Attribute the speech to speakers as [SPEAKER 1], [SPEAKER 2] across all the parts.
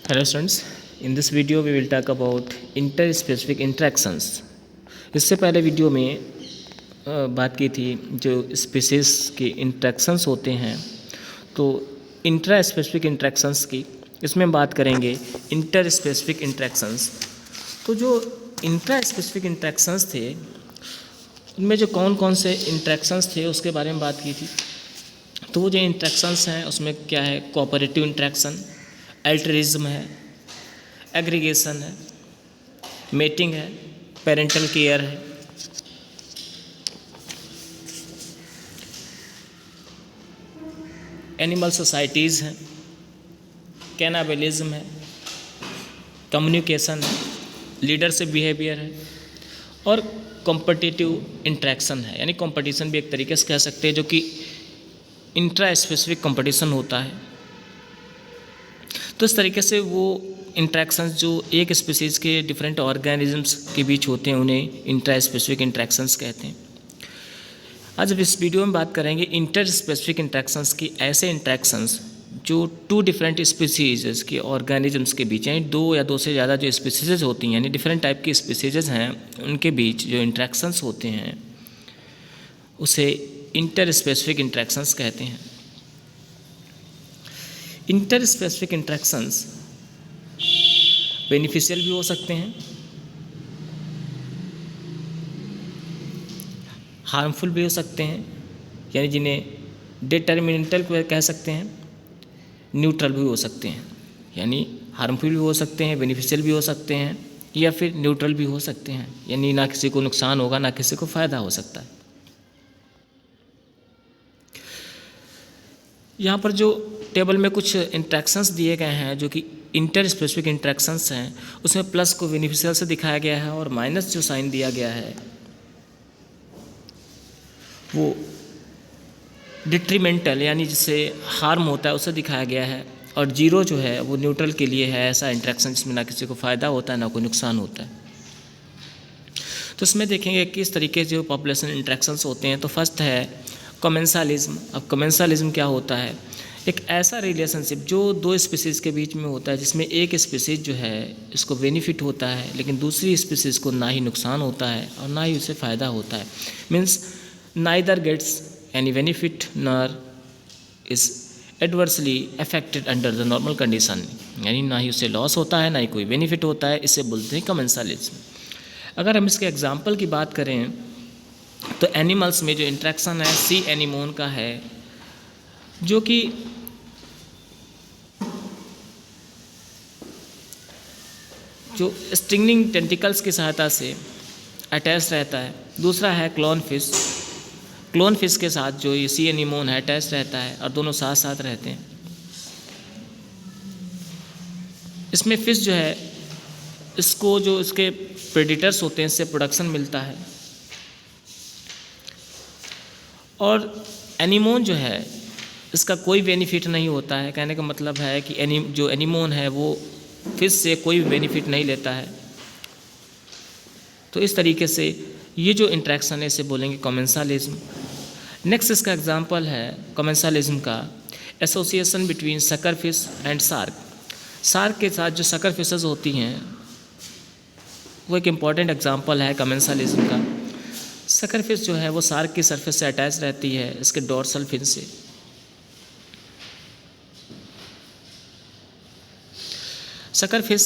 [SPEAKER 1] Hello students, in this video we will talk about interspecific interactions. इससे पहले video में बात की थी जो स्पीसीज के इंट्रैक्शंस होते हैं, तो इंट्रा-स्पेसिफिक इंट्रैक्शंस की इसमें बात करेंगे इंटर-स्पेसिफिक इंट्रैक्शंस। तो जो इंट्रा-स्पेसिफिक इंट्रैक्शंस थे उनमें जो कौन कौन से इंट्रैक्शंस थे उसके बारे में बात की थी। तो वो जो इंट्रैक्शंस हैं उसमें क्या है, कोऑपरेटिव इंट्रैक्शन, एल्टरिज्म है, एग्रीगेशन है, मेटिंग है, पेरेंटल केयर है। एनिमल सोसाइटीज़ हैं, कैनाबलिज्म है, कम्युनिकेशन है, लीडरशिप बिहेवियर है और कॉम्पिटिटिव इंट्रैक्शन है, यानी कंपटीशन भी एक तरीके से कह सकते हैं जो कि इंट्रा स्पेसिफिक कंपटीशन होता है। तो इस तरीके से वो इंट्रैक्शंस जो एक स्पीसीज़ के डिफरेंट ऑर्गेनिजम्स के बीच होते हैं उन्हें इंट्रा स्पेसिफिक इंट्रैक्शंस कहते हैं। आज अब इस वीडियो में बात करेंगे इंटर स्पेसिफिक इंट्रैक्शंस की, ऐसे इंट्रैक्शंस जो टू डिफरेंट स्पीसीज के ऑर्गेनिजम्स के बीच हैं, दो या दो से ज़्यादा जो स्पीसीज होती हैं यानी डिफरेंट टाइप की स्पीसीज हैं उनके बीच जो इंट्रैक्शंस होते हैं उसे इंटर स्पेसिफिक इंट्रैक्शंस कहते हैं। इंटर स्पेसिफिक इंट्रैक्शंस बेनिफिशियल भी हो सकते हैं, हार्मफुल भी हो सकते हैं, यानी जिन्हें डिटर्मिनेंटल कह सकते हैं, न्यूट्रल भी हो सकते हैं, यानी हार्मफुल भी हो सकते हैं, बेनिफिशियल भी हो सकते हैं या फिर न्यूट्रल भी हो सकते हैं, यानी ना किसी को नुकसान होगा ना किसी को फ़ायदा हो सकता है। यहाँ पर जो टेबल में कुछ इंट्रैक्शंस दिए गए हैं जो कि इंटर स्पेसिफिक इंट्रैक्शंस हैं, उसमें प्लस को बेनिफिशियल से दिखाया गया है और माइनस जो साइन दिया गया है वो डिट्रीमेंटल यानी जिससे हार्म होता है उसे दिखाया गया है, और जीरो जो है वो न्यूट्रल के लिए है, ऐसा इंट्रैक्शन जिसमें ना किसी को फ़ायदा होता है ना कोई नुकसान होता है। तो इसमें देखेंगे किस तरीके से जो पॉपुलेशन इंट्रैक्शंस होते हैं। तो फर्स्ट है कमेंसालिज्म। अब कमेंसालिज्म क्या होता है, एक ऐसा रिलेशनशिप जो दो स्पीसीज़ के बीच में होता है जिसमें एक स्पीसीज़ जो है इसको बेनिफिट होता है लेकिन दूसरी स्पीसीज़ को ना ही नुकसान होता है और ना ही उसे फ़ायदा होता है। Means neither gets any benefit nor is adversely affected under the normal condition, यानी ना ही उसे लॉस होता है ना ही कोई बेनिफिट होता है, इसे बोलते हैं कमेंसालिज्म। अगर हम इसके एग्जाम्पल की बात करें तो एनिमल्स में जो इंट्रैक्शन है सी एनीमोन का है, जो कि जो स्टिंगिंग टेंटिकल्स की सहायता से अटैच रहता है। दूसरा है क्लोन फिश। क्लोन फिश के साथ जो ये सी एनीमोन है अटैच रहता है और दोनों साथ साथ रहते हैं। इसमें फिश जो है इसको जो इसके प्रेडिटर्स होते हैं इससे प्रोडक्शन मिलता है, और एनीमोन जो है इसका कोई बेनिफिट नहीं होता है। कहने का मतलब है कि जो एनीमोन है वो फिश से कोई बेनिफिट नहीं लेता है। तो इस तरीके से ये जो इंट्रैक्शन है इसे बोलेंगे कमेंसालिज्म। नेक्स्ट इसका एग्जांपल है कमेंसालिज्म का association between sucker fish and shark. Shark के साथ जो सकर फिशेज होती हैं वो एक इम्पॉर्टेंट एग्जांपल है कमेंसालिज्म का। सकर फिश जो है वो शार्क की सरफेस से अटैच रहती है इसके डोर्सल फिन से। सकर फिश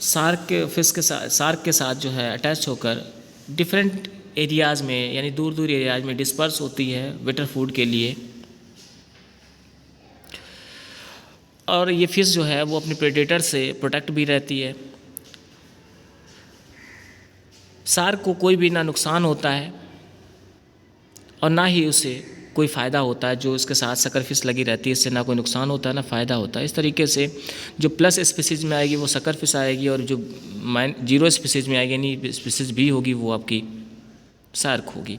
[SPEAKER 1] शार्क के साथ जो है अटैच होकर डिफरेंट एरियाज़ में यानी दूर दूर एरियाज़ में डिस्पर्स होती है बेटर फूड के लिए, और ये फिश जो है वो अपने प्रेडेटर से प्रोटेक्ट भी रहती है। शार्क को कोई भी ना नुकसान होता है और ना ही उसे कोई फ़ायदा होता है। जो इसके साथ सकर फिश लगी रहती है इससे ना कोई नुकसान होता है ना फ़ायदा होता है। इस तरीके से जो प्लस स्पीसीज में आएगी वो सकर फिश आएगी और जो जीरो स्पीसीज में आएगी यानी स्पीसीज भी होगी वो आपकी शार्क होगी।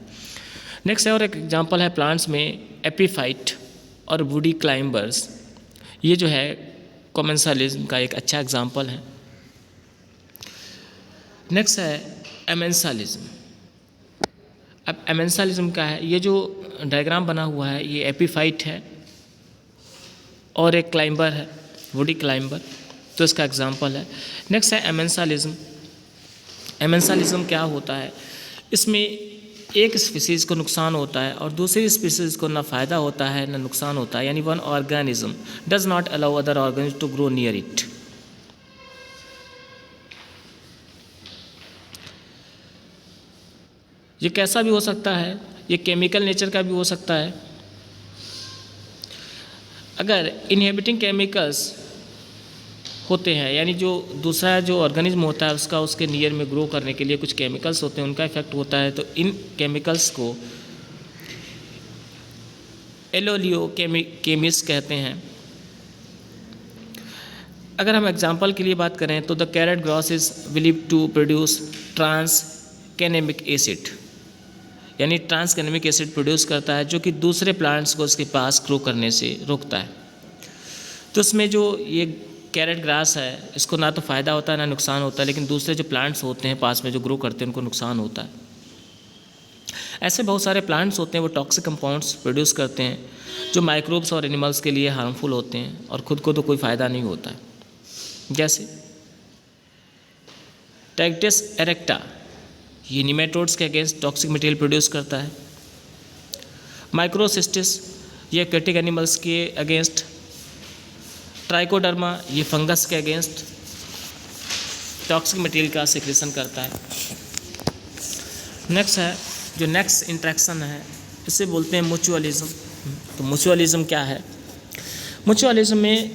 [SPEAKER 1] नेक्स्ट है और एक एग्जांपल है प्लांट्स में एपीफाइट और वुडी क्लाइंबर्स। ये जो है कमेंसालिज्म का एक अच्छा एग्जांपल है। नेक्स्ट है एमेंसालिज्म। अब एमेंसालिज्म का है, ये जो डायग्राम बना हुआ है ये एपीफाइट है और एक क्लाइंबर है, वुडी क्लाइंबर। तो इसका एग्जाम्पल है। नेक्स्ट है एमेंसालिज्म। एमेंसालिज्म क्या होता है? इसमें एक स्पीसीज़ को नुकसान होता है और दूसरी स्पीसीज़ को ना फ़ायदा होता है ना नुकसान होता है, यानी one organism does not allow other organism to grow near it. ये कैसा भी हो सकता है, ये केमिकल नेचर का भी हो सकता है। अगर इनहेबिटिंग केमिकल्स होते हैं, यानी जो दूसरा जो ऑर्गेनिज्म होता है उसका उसके नियर में ग्रो करने के लिए कुछ केमिकल्स होते हैं, उनका इफेक्ट होता है, तो इन केमिकल्स को एलोलियो केमिस कहते हैं। अगर हम एग्जांपल के लिए बात करें तो the carrot grass is believe to produce transcinnamic acid, यानी ट्रांसकेनेमिक एसिड प्रोड्यूस करता है जो कि दूसरे प्लांट्स को उसके पास ग्रो करने से रोकता है। तो इसमें जो ये कैरेट ग्रास है, इसको ना तो फ़ायदा होता है ना नुकसान होता है, लेकिन दूसरे जो प्लांट्स होते हैं पास में जो ग्रो करते हैं उनको नुकसान होता है। ऐसे बहुत सारे प्लांट्स होते हैं वो टॉक्सिक कंपाउंड्स प्रोड्यूस करते हैं जो माइक्रोब्स और एनिमल्स के लिए हार्मफुल होते हैं और ख़ुद को तो कोई फ़ायदा नहीं होता है। जैसे टैक्टिस एरेक्टा, ये निमेटोड्स के अगेंस्ट टॉक्सिक मटेरियल प्रोड्यूस करता है। माइक्रोसिस्टिस, ये एक्वेटिक एनिमल्स के अगेंस्ट। ट्राइकोडर्मा, ये फंगस के अगेंस्ट टॉक्सिक मटेरियल का सिक्रेशन करता है। नेक्स्ट है जो नेक्स्ट इंट्रैक्शन है, इसे बोलते हैं म्यूचुअलिज्म। तो म्यूचुअलिज्म क्या है? म्यूचुअलिज्म में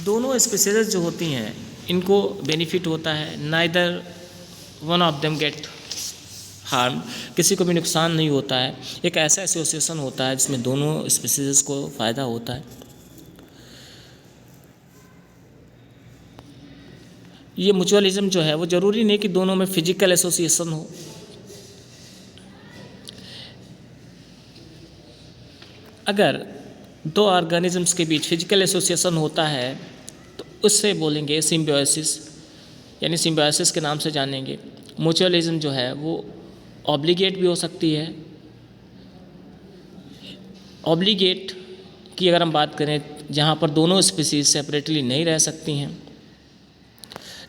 [SPEAKER 1] दोनों स्पीसीज जो होती हैं इनको बेनिफिट होता है, neither one of them get harm, किसी को भी नुकसान नहीं होता है। एक ऐसा एसोसिएशन होता है जिसमें दोनों स्पीसीज को फ़ायदा होता है। ये म्यूचुअलिज्म जो है वो ज़रूरी नहीं कि दोनों में फिजिकल एसोसिएशन हो। अगर दो ऑर्गेनिजम्स के बीच फिजिकल एसोसिएशन होता है तो उससे बोलेंगे सिम्बायोसिस, यानी सिम्बायोसिस के नाम से जानेंगे। म्यूचुअलिज्म जो है वो ऑब्लिगेट भी हो सकती है। ऑब्लिगेट की अगर हम बात करें, जहाँ पर दोनों स्पीसीज सेपरेटली नहीं रह सकती हैं,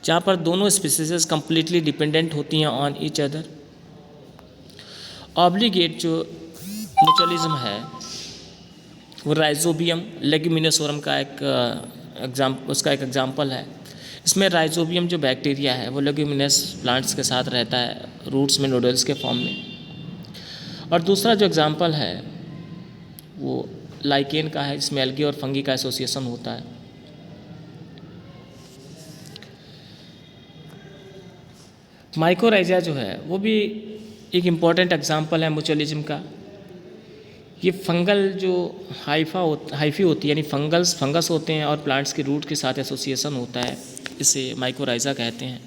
[SPEAKER 1] जहाँ पर दोनों स्पीसीज कंप्लीटली डिपेंडेंट होती हैं ऑन ईच अदर। ऑब्लिगेट जो म्यूचुअलिज्म है वो राइजोबियम लेग्यूमिनोसोरम का उसका एक एग्जाम्पल है। इसमें राइजोबियम जो बैक्टीरिया है वो लेग्यूमिनस प्लांट्स के साथ रहता है, रूट्स में नूडल्स के फॉर्म में। और दूसरा जो एग्जाम्पल है वो लाइकेन का है, जिसमें एल्गी और फंगी का एसोसिएशन होता है। माइकोराइजा जो है वो भी एक इम्पॉर्टेंट एग्जाम्पल है म्यूचुअलिज्म का। ये फंगल जो हाइफी होती है, यानी फंगस होते हैं और प्लांट्स के रूट के साथ एसोसिएशन होता है, इसे माइकोराइजा कहते हैं।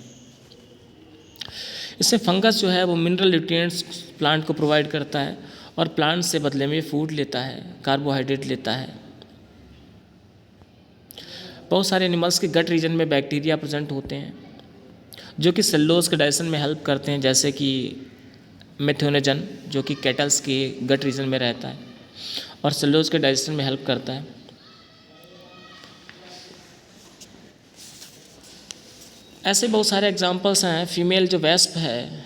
[SPEAKER 1] इससे फंगस जो है वो मिनरल न्यूट्रिएंट्स प्लांट को प्रोवाइड करता है और प्लांट से बदले में फूड लेता है, कार्बोहाइड्रेट लेता है। बहुत सारे एनिमल्स के गट रीजन में बैक्टीरिया प्रेजेंट होते हैं जो कि सेलुलोज के डाइजेशन में हेल्प करते हैं, जैसे कि मेथोनेजन जो कि कैटल्स के गट रीजन में रहता है और सेलुलोज के डाइजेशन में हेल्प करता है। ऐसे बहुत सारे एग्जांपल्स हैं। फीमेल जो वेस्प है,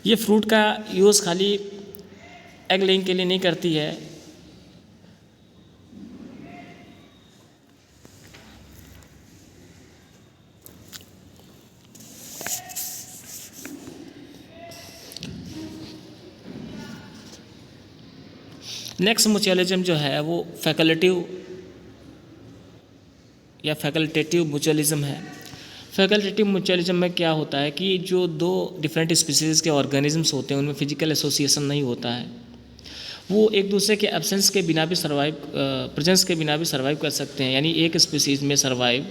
[SPEAKER 1] ये फ्रूट का यूज़ खाली एग लेइंग के लिए नहीं करती है, नेक्स्ट म्यूचुअलिज्म जो है वो फैकल्टेटिव म्यूचुअलिज्म है। फैकल्टेटिव म्यूचुअलिज्म में क्या होता है कि जो दो डिफरेंट स्पीसीज के ऑर्गेनिजम्स होते हैं उनमें फिजिकल एसोसिएशन नहीं होता है, वो एक दूसरे के एब्सेंस के बिना भी प्रेजेंस के बिना भी सर्वाइव कर सकते हैं, यानी एक स्पीसीज में survive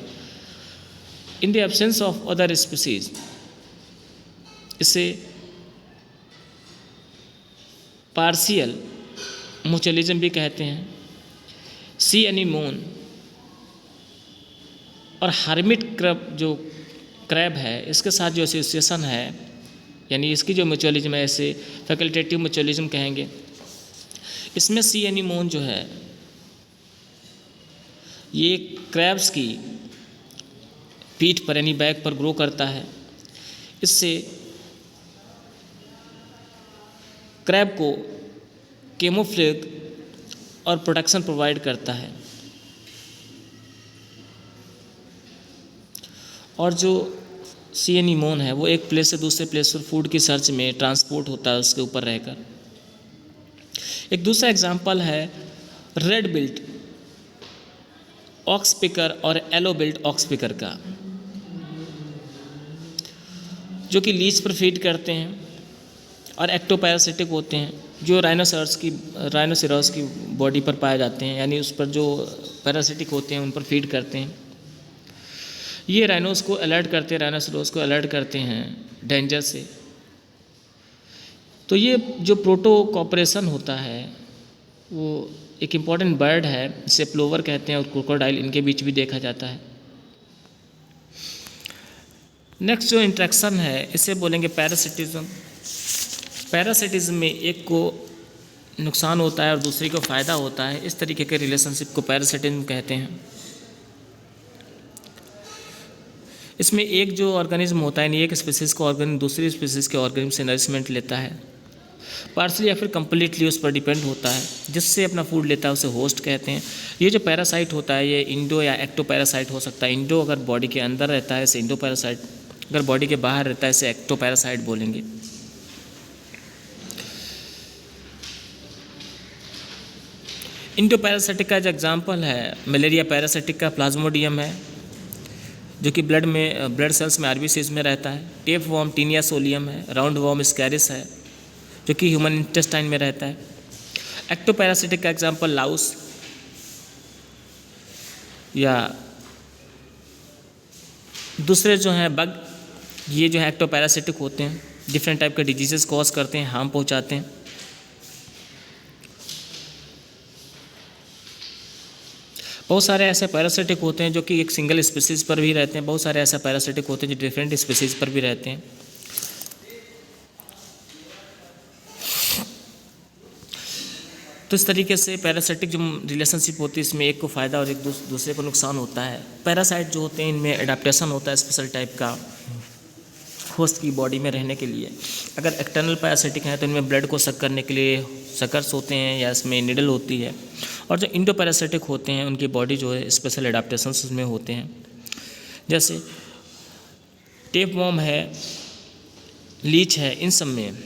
[SPEAKER 1] in the absence of other species. इसे पार्शियल म्यूचुअलिज्म भी कहते हैं। सी एनीमोन और हार्मिट क्रैब है, इसके साथ जो एसोसिएशन है, यानी इसकी जो म्यूचुअलिज्म है, इसे फैकल्टेटिव म्यूचुअलिज्म कहेंगे। इसमें सी एनीमोन जो है ये क्रैब्स की पीठ पर यानी बैक पर ग्रो करता है। इससे क्रैब को कैमोफ्लेज और प्रोटेक्शन प्रोवाइड करता है। और जो सी एनीमोन है वो एक प्लेस से दूसरे प्लेस पर फूड की सर्च में ट्रांसपोर्ट होता है उसके ऊपर रहकर। एक दूसरा एग्जांपल है रेड बिल्ट ऑक्स पिकर और येलो बिल्ट ऑक्स पिकर का, जो कि लीच पर फीड करते हैं और एक्टोपैरासिटिक होते हैं, जो राइनोसेरॉस की बॉडी पर पाए जाते हैं, यानी उस पर जो पैरासिटिक होते हैं उन पर फीड करते हैं। ये राइनोसेरॉस को अलर्ट करते हैं डेंजर से। तो ये जो प्रोटो कॉपरेशन होता है वो एक इम्पॉर्टेंट बर्ड है, इसे प्लोवर कहते हैं, और क्रोकोडाइल इनके बीच भी देखा जाता है। नेक्स्ट जो इंट्रैक्शन है इसे बोलेंगे पैरासिटिज्म। पैरासिटिज्म में एक को नुकसान होता है और दूसरे को फ़ायदा होता है। इस तरीके के रिलेशनशिप को पैरासिटिज्म कहते हैं। इसमें एक जो ऑर्गेनिज्म होता है, यानी एक स्पीसीज़ का ऑर्गेनिज्म दूसरी स्पीसीज़ के ऑर्गेनिज्म से नरिशमेंट लेता है, पार्सली या फिर कंप्लीटली उस पर डिपेंड होता है, जिससे अपना फूड लेता है उसे होस्ट कहते हैं। ये जो पैरासाइट होता है ये इंडो या एक्टो पैरासाइट हो सकता है। इंडो अगर बॉडी के अंदर रहता है इसे इंडो पैरासाइट, अगर बॉडी के बाहर रहता है इसे एक्टो पैरासाइट बोलेंगे। इंडो पैरासाइटिक का जो एग्जाम्पल है मलेरिया पैरासाइटिक का प्लाज्मोडियम है, जो कि ब्लड सेल्स में आरबीसीज में रहता है। टेप वॉर्म टीनिया सोलियम है। राउंड वॉर्म स्कैरिस है, जो कि ह्यूमन इंटेस्टाइन में रहता है। एक्टोपैरासिटिक का एग्जाम्पल लाउस या दूसरे जो हैं बग, ये जो है एक्टोपैरासिटिक होते हैं, डिफरेंट टाइप के डिजीजेस कॉज करते हैं, हार्म पहुंचाते हैं। बहुत सारे ऐसे पैरासिटिक होते हैं जो कि एक सिंगल स्पीसीज पर भी रहते हैं, बहुत सारे ऐसे पैरासिटिक होते हैं जो डिफरेंट स्पीसीज पर भी रहते हैं। तो इस तरीके से पैरासाइटिक जो रिलेशनशिप होती है इसमें एक को फ़ायदा और एक दूसरे को नुकसान होता है। पैरासाइट जो होते हैं इनमें एडाप्टेशन होता है स्पेशल टाइप का होस्ट की बॉडी में रहने के लिए। अगर एक्सटर्नल पैरासाइटिक हैं तो इनमें ब्लड को सक करने के लिए सकर्स होते हैं या इसमें निडल होती है। और जो इंडो पैरासाइटिक होते हैं उनकी बॉडी जो है स्पेशल एडाप्टेशंस उसमें होते हैं, जैसे टेप वॉर्म है, लीच है, इन सब में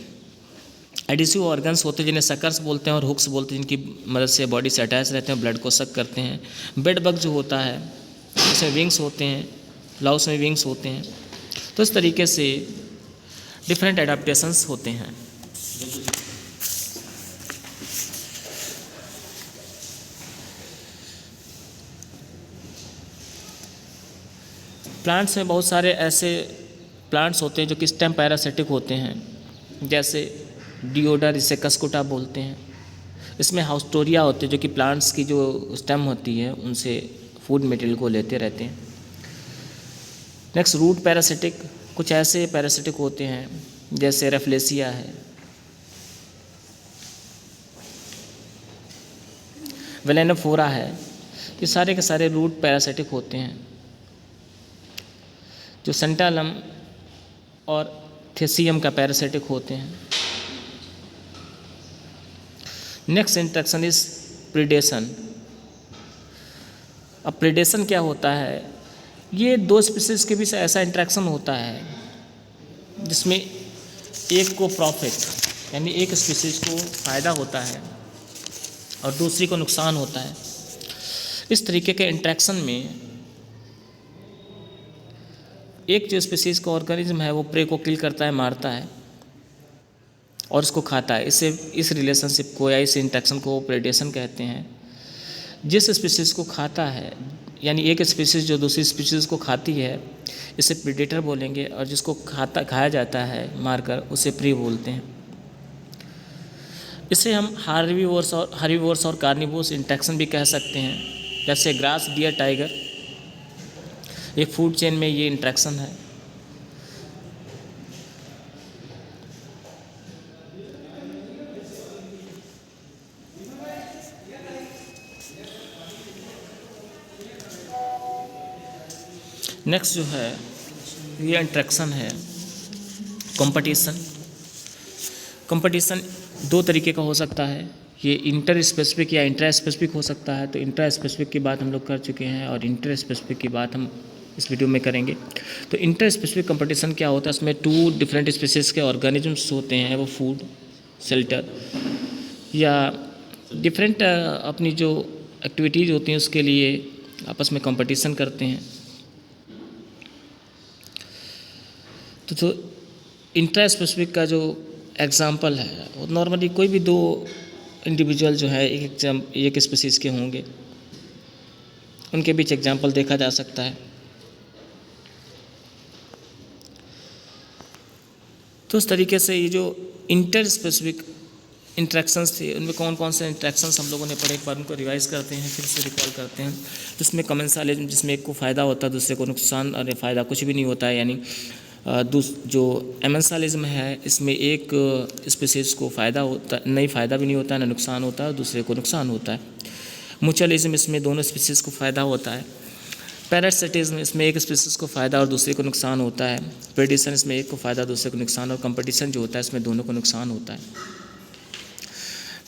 [SPEAKER 1] एडिसिव ऑर्गन्स होते हैं जिन्हें सकर्स बोलते हैं और हुक्स बोलते हैं, जिनकी मदद से बॉडी से अटैच रहते हैं, ब्लड को सक करते हैं। बेड बग जो होता है उसमें विंग्स होते हैं, लाउस में विंग्स होते हैं। तो इस तरीके से डिफरेंट एडाप्टेशंस होते हैं। प्लांट्स में बहुत सारे ऐसे प्लांट्स होते हैं जो कि स्टेम पैरासिटिक होते हैं, जैसे डिओडर, इसे कस्कुटा बोलते हैं। इसमें हाउस्टोरिया होते हैं जो कि प्लांट्स की जो स्टेम होती है उनसे फूड मटेरियल को लेते रहते हैं। नेक्स्ट रूट पैरासिटिक, कुछ ऐसे पैरासिटिक होते हैं जैसे रेफ्लेसिया है, वेलेनोफोरा है। ये सारे के सारे रूट पैरासिटिक होते हैं जो सेंटालम और थेसियम का पैरासिटिक होते हैं। Next interaction is predation. अब प्रीडेशन क्या होता है? ये दो स्पीसीज के बीच ऐसा इंट्रैक्शन होता है जिसमें एक को प्रॉफिट यानी एक स्पीसीज को फ़ायदा होता है और दूसरी को नुकसान होता है। इस तरीके के इंट्रैक्शन में एक जो स्पीसीज का ऑर्गेनिज्म है वो प्रे को किल करता है, मारता है और उसको खाता है। इस रिलेशनशिप को या इस इंट्रैक्शन को प्रेडेशन कहते हैं। जिस स्पीसीज को खाता है यानी एक स्पीसीज जो दूसरी स्पीसीज को खाती है इसे प्रेडेटर बोलेंगे, और जिसको खाया जाता है मारकर उसे प्री बोलते हैं। इसे हम हार्बीवोर्स और कार्निवोर्स इंट्रैक्शन भी कह सकते हैं, जैसे ग्रास, डियर, टाइगर। एक फूड चेन में ये इंट्रैक्शन है। नेक्स्ट जो है ये इंट्रैक्शन है कंपटीशन। कंपटीशन दो तरीके का हो सकता है, ये इंटर स्पेसिफिक या इंट्रा स्पेसिफिक हो सकता है। तो इंट्रा स्पेसिफिक की बात हम लोग कर चुके हैं और इंटर स्पेसिफिक की बात हम इस वीडियो में करेंगे। तो इंटर स्पेसिफिक कंपटीशन क्या होता है, उसमें 2 डिफरेंट स्पीसीज के ऑर्गेनिजम्स होते हैं, वो फूड शेल्टर या डिफरेंट अपनी जो एक्टिविटीज़ होती हैं उसके लिए आपस में कंपटीशन करते हैं। तो इंट्रा स्पेसिफिक का जो एग्जाम्पल है वो नॉर्मली कोई भी 2 इंडिविजुअल जो है एक स्पीसीज़ के होंगे, उनके बीच एग्जाम्पल देखा जा सकता है। तो उस तरीके से ये जो इंटर स्पेसिफिक इंट्रैक्शंस थे उनमें कौन कौन से इंट्रैक्शंस हम लोगों ने पढ़े, एक बार उनको रिवाइज करते हैं, फिर से रिकॉल करते हैं। जिसमें कमेंसालिज्म, जिसमें एक को फ़ायदा होता है दूसरे को नुकसान, और फ़ायदा कुछ भी नहीं होता है, यानी जो एमेंसालिज्म है इसमें एक स्पीसीज़ को फ़ायदा होता, नहीं फ़ायदा भी नहीं होता है, ना नुकसान होता है, और दूसरे को नुकसान होता है। म्यूचुअलिज्म, इसमें दोनों स्पीसीज़ को फ़ायदा होता है। पैरासिटिज्म, इसमें एक स्पीसीज़ को फ़ायदा और दूसरे को नुकसान होता है। प्रेडेशन, इसमें एक को फ़ायदा दूसरे को नुकसान, और कंपटीशन जो होता है इसमें दोनों को नुकसान होता है।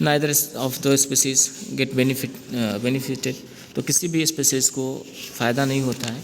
[SPEAKER 1] Neither of the species get benefited, तो किसी भी स्पीसीज़ को फ़ायदा नहीं होता है।